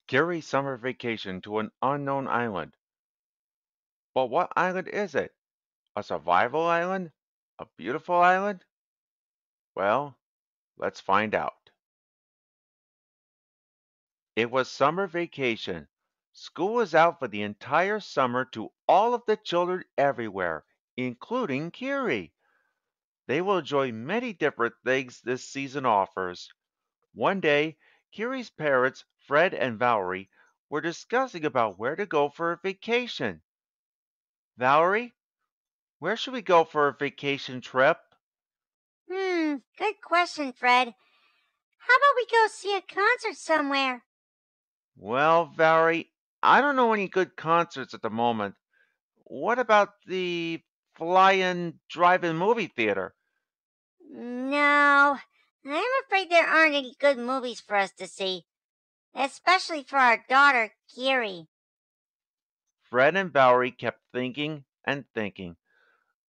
Kiri's summer vacation to an unknown island. But what island is it? A survival island? A beautiful island? Well, let's find out. It was summer vacation. School was out for the entire summer to all of the children everywhere, including Kiri. They will enjoy many different things this season offers. One day, Kiri's parents, Fred and Valerie, were discussing about where to go for a vacation. Valerie, where should we go for a vacation trip? Good question, Fred. How about we go see a concert somewhere? Well, Valerie, I don't know any good concerts at the moment. What about the fly-in drive-in movie theater? No, I'm afraid there aren't any good movies for us to see, especially for our daughter, Kiri. Fred and Valerie kept thinking and thinking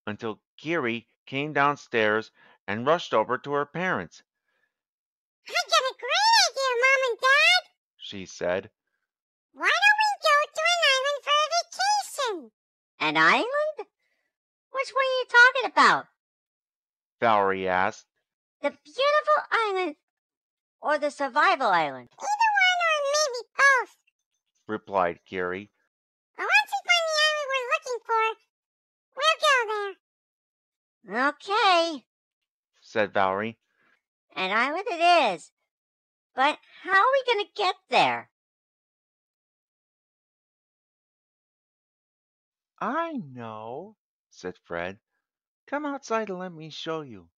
until Kiri came downstairs and rushed over to her parents. I got a great idea, Mom and Dad, She said. Why don't we go to an island for a vacation? An island? Which one are you talking about? Valerie asked. The beautiful island or the survival island? Either one or maybe both, Replied Kiri. But once we find the island we're looking for, we'll go there. Okay, Said Valerie. an island it is. But how are we going to get there? I know, said Fred. Come outside and let me show you.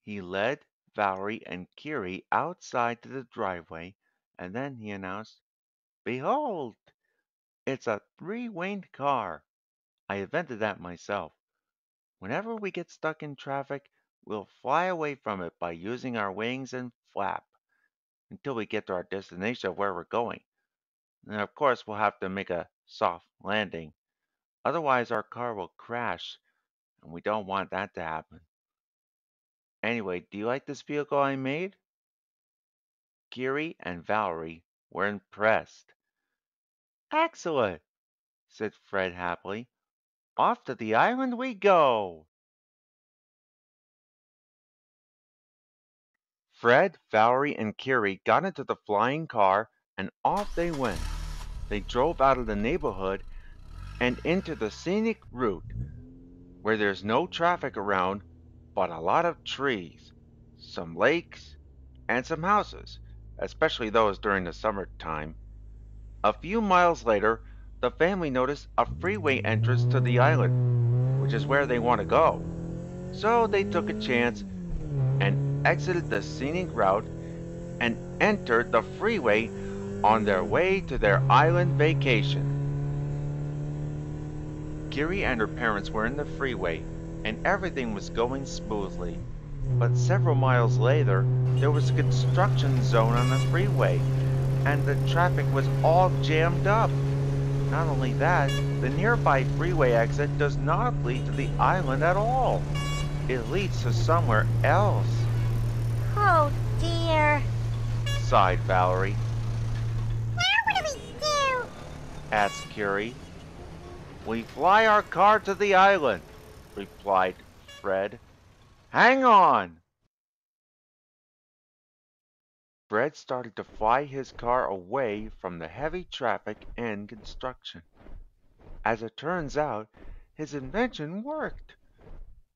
He led Valerie and Kiri outside to the driveway, and then he announced, Behold, it's a three-winged car. I invented that myself. Whenever we get stuck in traffic, we'll fly away from it by using our wings and flap until we get to our destination of where we're going. And of course, we'll have to make a soft landing. Otherwise, our car will crash, and we don't want that to happen. Anyway, do you like this vehicle I made? Kiri and Valerie were impressed. Excellent, said Fred happily. Off to the island we go. Fred, Valerie, and Kiri got into the flying car and off they went. They drove out of the neighborhood and into the scenic route where there's no traffic around but a lot of trees, some lakes, and some houses, especially those during the summertime. A few miles later, the family noticed a freeway entrance to the island, which is where they want to go. So they took a chance and exited the scenic route and entered the freeway on their way to their island vacation. Kiri and her parents were in the freeway, and everything was going smoothly. But several miles later, there was a construction zone on the freeway, and the traffic was all jammed up. Not only that, the nearby freeway exit does not lead to the island at all. It leads to somewhere else. Oh dear, Sighed Valerie. Now what do we do? Asked Kiri. We fly our car to the island, replied Fred. Hang on! Fred started to fly his car away from the heavy traffic and construction. As it turns out, his invention worked.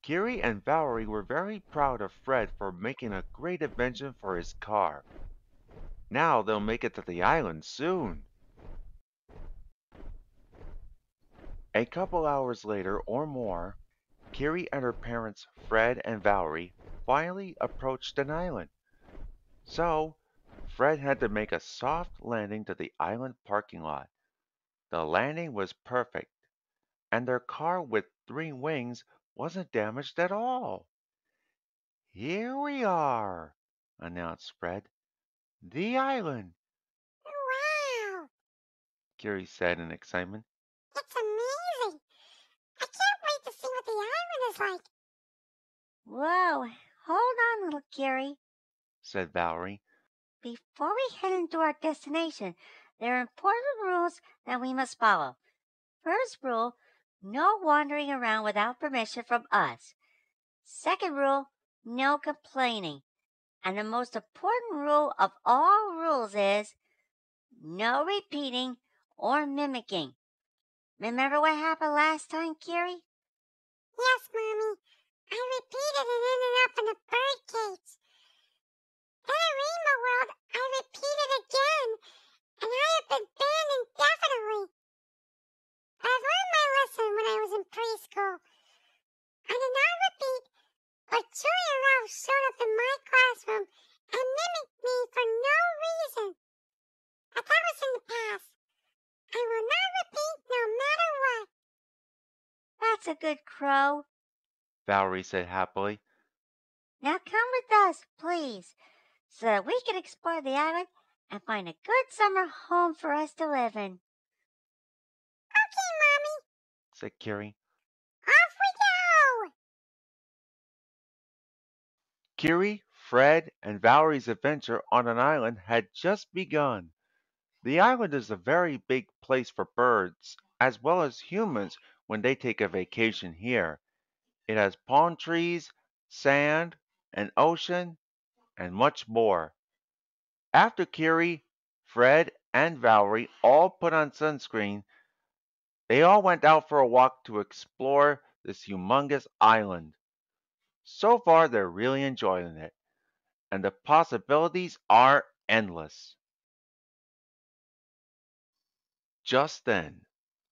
Kiri and Valerie were very proud of Fred for making a great invention for his car. Now they'll make it to the island soon. A couple hours later or more, Kiri and her parents, Fred and Valerie, finally approached an island. So, Fred had to make a soft landing to the island parking lot. The landing was perfect, and their car with three wings wasn't damaged at all. Here we are, announced Fred. The island, Wow, Kiri said in excitement. it's amazing. I can't wait to see what the island is like. whoa, hold on, little Kiri. Said Valerie. before we head into our destination, there are important rules that we must follow. First rule, no wandering around without permission from us. Second rule, no complaining. And the most important rule of all rules is no repeating or mimicking. Remember what happened last time, Kiri? Yes, Mommy. I repeated and ended up in a bird cage. Then in Rainbow World, I repeated again, and I have been banned indefinitely. I learned my lesson when I was in preschool. I did not repeat, but Julia Ralph showed up in my classroom and mimicked me for no reason. But that was in the past. I will not repeat no matter what. That's a good crow. Valerie said happily. Now come with us, please, so that we can explore the island and find a good summer home for us to live in. Okay, Mommy. Said Kiri. Off we go! Kiri, Fred, and Valerie's adventure on an island had just begun. The island is a very big place for birds, as well as humans when they take a vacation here. It has palm trees, sand, an ocean, and much more. After Kiri, Fred, and Valerie all put on sunscreen, they all went out for a walk to explore this humongous island. So far, they're really enjoying it, and the possibilities are endless. Just then,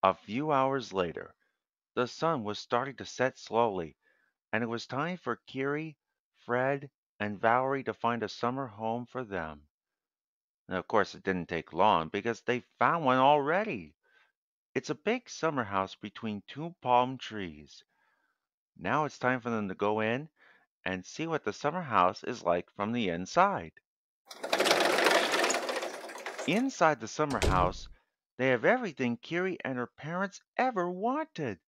a few hours later, the sun was starting to set slowly, and it was time for Kiri, Fred, and Valerie to find a summer home for them. And of course, it didn't take long because they found one already. It's a big summer house between two palm trees. Now it's time for them to go in and see what the summer house is like from the inside. Inside the summer house, they have everything Kiri and her parents ever wanted.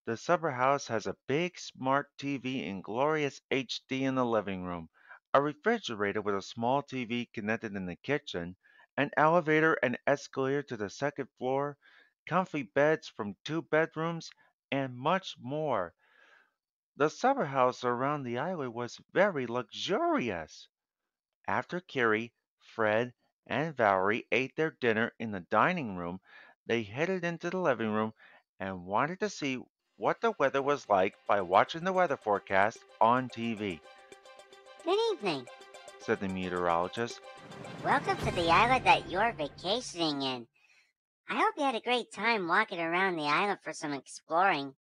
The summer house has a big smart TV in glorious HD in the living room, a refrigerator with a small TV connected in the kitchen, an elevator and escalator to the second floor, comfy beds from two bedrooms, and much more. The summer house around the island was very luxurious. After Carrie, Fred, and Valerie ate their dinner in the dining room, they headed into the living room and wanted to see what the weather was like by watching the weather forecast on TV, Good evening. said the meteorologist. Welcome to the island that you're vacationing in. I hope you had a great time walking around the island for some exploring.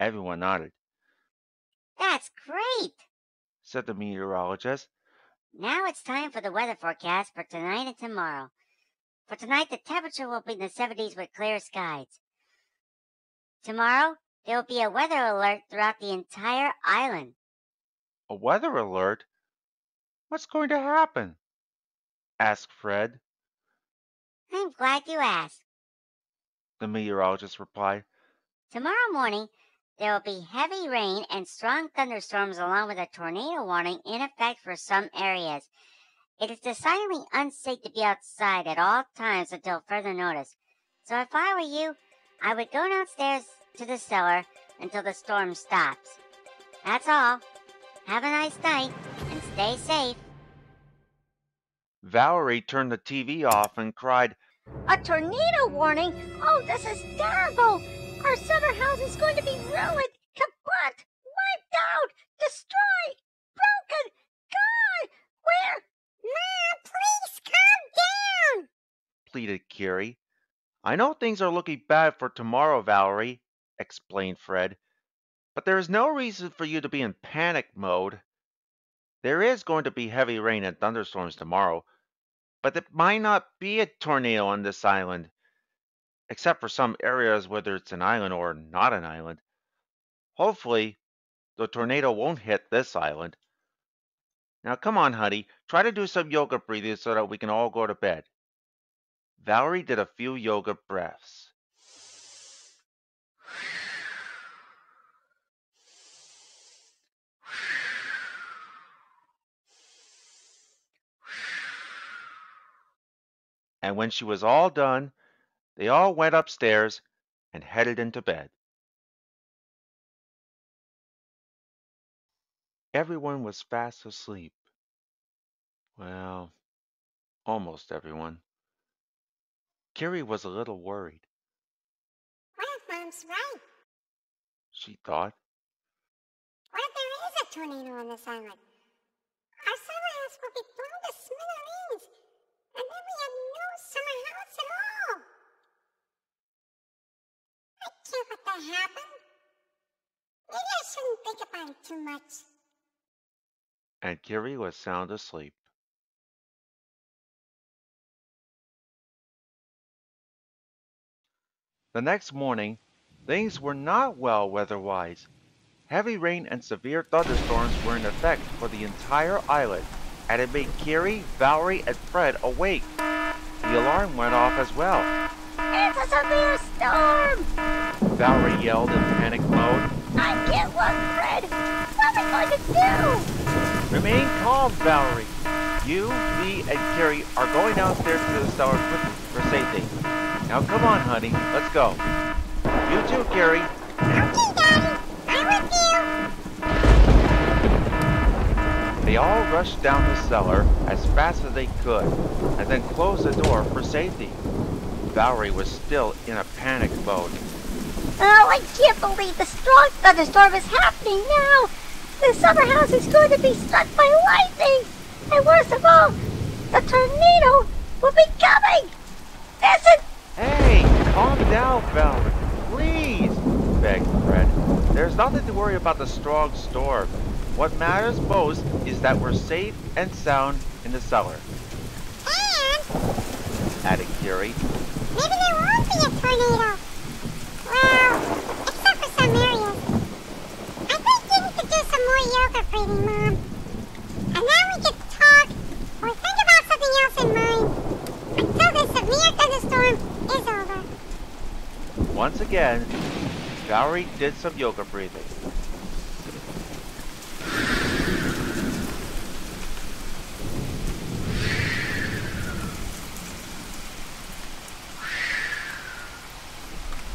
Everyone nodded, That's great! said the meteorologist. Now it's time for the weather forecast for tonight and tomorrow. For tonight, the temperature will be in the 70s with clear skies. Tomorrow, there will be a weather alert throughout the entire island. A weather alert? What's going to happen? Asked Fred. I'm glad you asked. The meteorologist replied. Tomorrow morning, there will be heavy rain and strong thunderstorms along with a tornado warning in effect for some areas. It is decidedly unsafe to be outside at all times until further notice. So if I were you, I would go downstairs to the cellar until the storm stops. That's all. Have a nice night and stay safe. Valerie turned the TV off and cried, A tornado warning? Oh, this is terrible! Our summer house is going to be ruined, kaput, wiped out, destroyed, broken, gone! Where? Mom, please calm down. pleaded Kiri. I know things are looking bad for tomorrow, Valerie, explained Fred, but there is no reason for you to be in panic mode. There is going to be heavy rain and thunderstorms tomorrow, but it might not be a tornado on this island, except for some areas whether it's an island or not an island. Hopefully, the tornado won't hit this island. Now come on, honey, try to do some yoga breathing so that we can all go to bed. Valerie did a few yoga breaths. And when she was all done, they all went upstairs and headed into bed. Everyone was fast asleep. Well, almost everyone. Kiri was a little worried. What if Mom's right? She thought. What if there is a tornado on this island? Our summer house will be blown to smithereens, and then we have no summer house at all. I can't let that happen. Maybe I shouldn't think about it too much. And Kiri was sound asleep. The next morning, things were not well weather-wise. Heavy rain and severe thunderstorms were in effect for the entire island, and it made Kiri, Valerie, and Fred awake. The alarm went off as well. It's a severe storm! Valerie yelled in panic mode. I can't look, Fred! What am I going to do? Remain calm, Valerie. You, me, and Kiri are going downstairs to the cellar quickly for safety. Now come on, honey, let's go. You too, Kiri. Okay, Daddy, I'm with you. They all rushed down the cellar as fast as they could, and then closed the door for safety. Valerie was still in a panic mode. Oh, I can't believe the strong thunderstorm is happening now! The summer house is going to be struck by lightning! And worst of all, the tornado will be coming! Listen! Hey, calm down, Valerie. Please, begged Fred. There's nothing to worry about the strong storm. What matters most is that we're safe and sound in the cellar. And Added Kiri. maybe there won't be a tornado. Well, except for some areas. I think you need to do some more yoga breathing, Mom. And then we can talk or think about something else in mind until this severe thunderstorm is over. Once again, Valerie did some yoga breathing.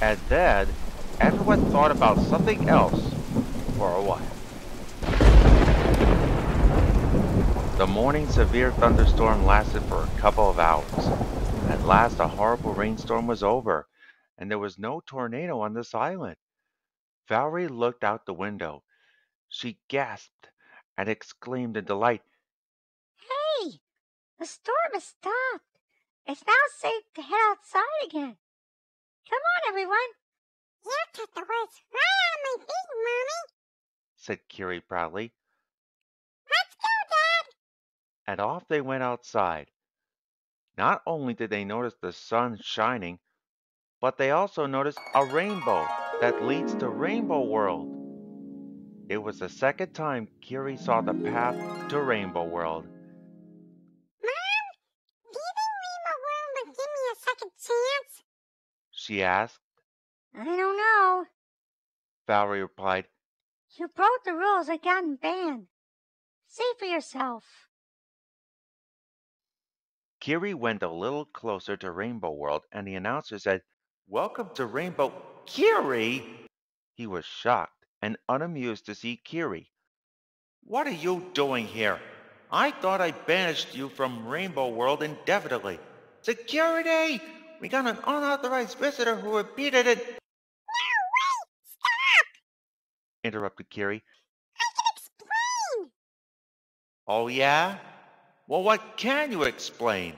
And then, everyone thought about something else for a while. The morning severe thunderstorm lasted for a couple of hours. At last, a horrible rainstorm was over, and there was no tornado on this island. Valerie looked out the window. She gasped and exclaimed in delight, Hey! The storm has stopped! It's now safe to head outside again. Come on, everyone! You took the words right out of my feet, Mommy. said Kiri proudly, Let's go, Dad. and off they went outside. Not only did they notice the sun shining, but they also noticed a rainbow that leads to Rainbow World. It was the second time Kiri saw the path to Rainbow World. Mom, do you think Rainbow World would give me a second chance? She asked. I don't know. Valerie replied, You broke the rules and gotten banned. See for yourself. Kiri went a little closer to Rainbow World, and the announcer said, Welcome to Rainbow... Kiri! He was shocked and unamused to see Kiri. What are you doing here? I thought I banished you from Rainbow World indefinitely. Security! We got an unauthorized visitor who repeated it. No, wait! Stop! Interrupted Kiri. I can explain. Oh, yeah? Well, what can you explain?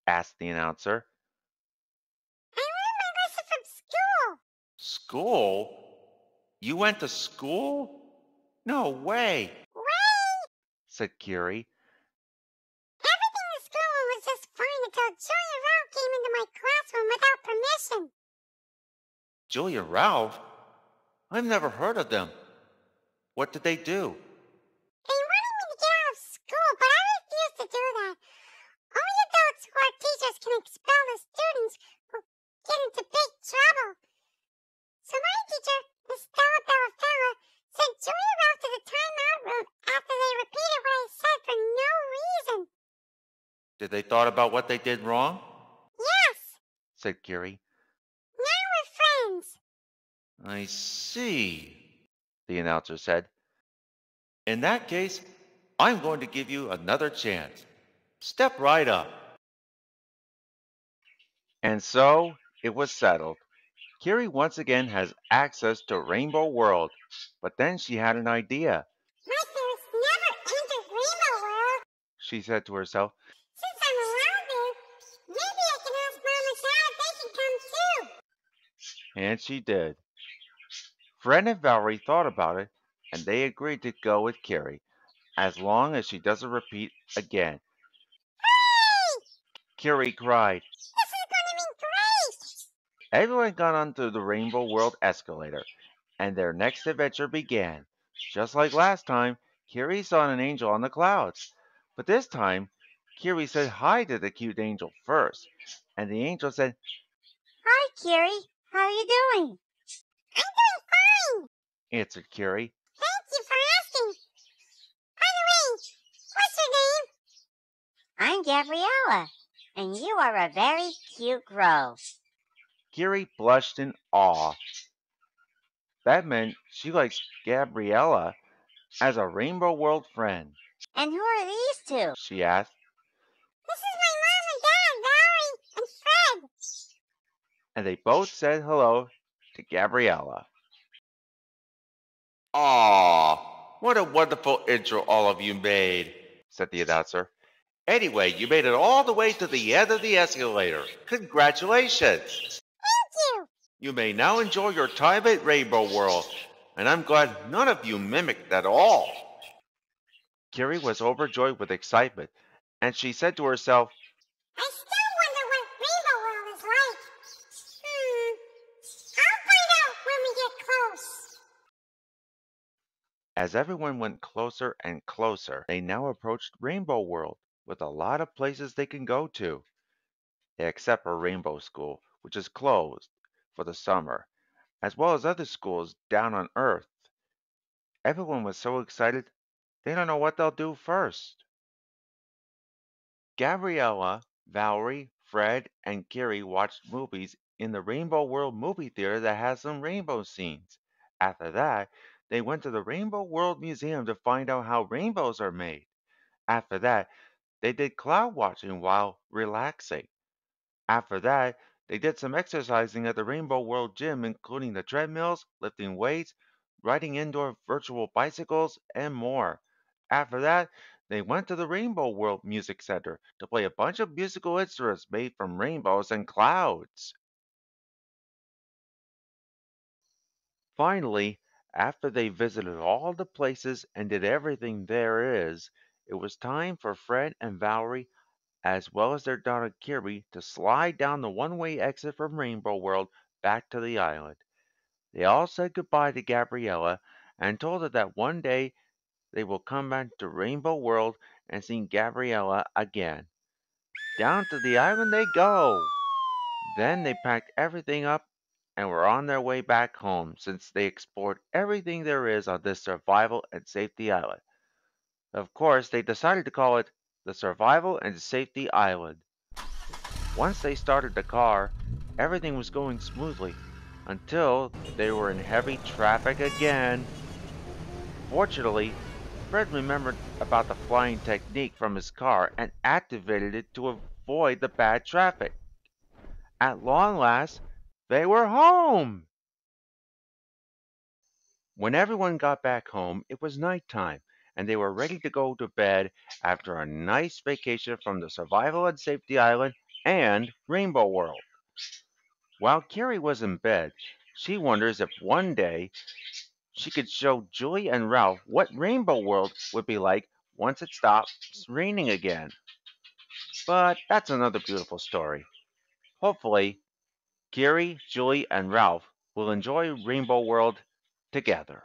Asked the announcer. I learned my lesson from school. School? You went to school? No way, Wait! said Kiri. Everything in school was just fine until Julia Rao came into my classroom without permission. Julia Ralph? I've never heard of them. What did they do? They wanted me to get out of school, but I refused to do that. Only adults who are teachers can expel the students who get into big trouble. So my teacher, Miss Stella Bellafella, sent Julia Ralph to the timeout room after they repeated what I said for no reason. Did they thought about what they did wrong? said Kiri. Now we're friends. I see, the announcer said. In that case, I'm going to give you another chance. Step right up. And so it was settled. Kiri once again has access to Rainbow World. But then she had an idea. My parents never entered Rainbow World. She said to herself, Since I'm allowed there, maybe I can ask Mom and Dad if they can come too. and she did. Fred and Valerie thought about it, and they agreed to go with Kiri, as long as she doesn't repeat again. Hooray! Kiri cried. This is going to be great. Everyone got onto the Rainbow World escalator, and their next adventure began. Just like last time, Kiri saw an angel on the clouds. But this time, Kiri said hi to the cute angel first, and the angel said, Hi, Kiri. How are you doing? I'm doing fine. answered Kiri. Thank you for asking. By the way, what's your name? I'm Gabriella, and you are a very cute girl. Kiri blushed in awe. That meant she likes Gabriella as a Rainbow World friend. And who are these two? She asked, This is my mom and dad, Valerie and Fred. and they both said hello to Gabriella. Aw, what a wonderful intro all of you made, said the announcer. Anyway, you made it all the way to the end of the escalator. Congratulations! Thank you. You may now enjoy your time at Rainbow World, and I'm glad none of you mimicked at all. Kiri was overjoyed with excitement, and she said to herself, I still wonder what Rainbow World is like. I'll find out when we get close. as everyone went closer and closer, they now approached Rainbow World with a lot of places they can go to, except for Rainbow School, which is closed for the summer, as well as other schools down on Earth. Everyone was so excited, they don't know what they'll do first. Gabriella, Valerie, Fred, and Kiri watched movies in the Rainbow World movie theater that has some rainbow scenes. After that, they went to the Rainbow World Museum to find out how rainbows are made. After that, they did cloud watching while relaxing. After that, they did some exercising at the Rainbow World Gym, including the treadmills, lifting weights, riding indoor virtual bicycles, and more. After that, they went to the Rainbow World Music Center to play a bunch of musical instruments made from rainbows and clouds. Finally, after they visited all the places and did everything there is, it was time for Fred and Valerie, as well as their daughter Kiri, to slide down the one-way exit from Rainbow World back to the island. They all said goodbye to Gabriella and told her that one day they will come back to Rainbow World and see Gabriella again. Down to the island they go. Then they packed everything up and were on their way back home since they explored everything there is on this survival and safety island. Of course, they decided to call it the Survival and Safety Island. Once they started the car, everything was going smoothly until they were in heavy traffic again. Fortunately, Fred remembered about the flying technique from his car and activated it to avoid the bad traffic. At long last, they were home! When everyone got back home, it was nighttime, and they were ready to go to bed after a nice vacation from the Survival and Safety Island and Rainbow World. While Kiri was in bed, she wonders if one day she could show Julie and Ralph what Rainbow World would be like once it stops raining again. But that's another beautiful story. Hopefully, Kiri, Julie, and Ralph will enjoy Rainbow World together.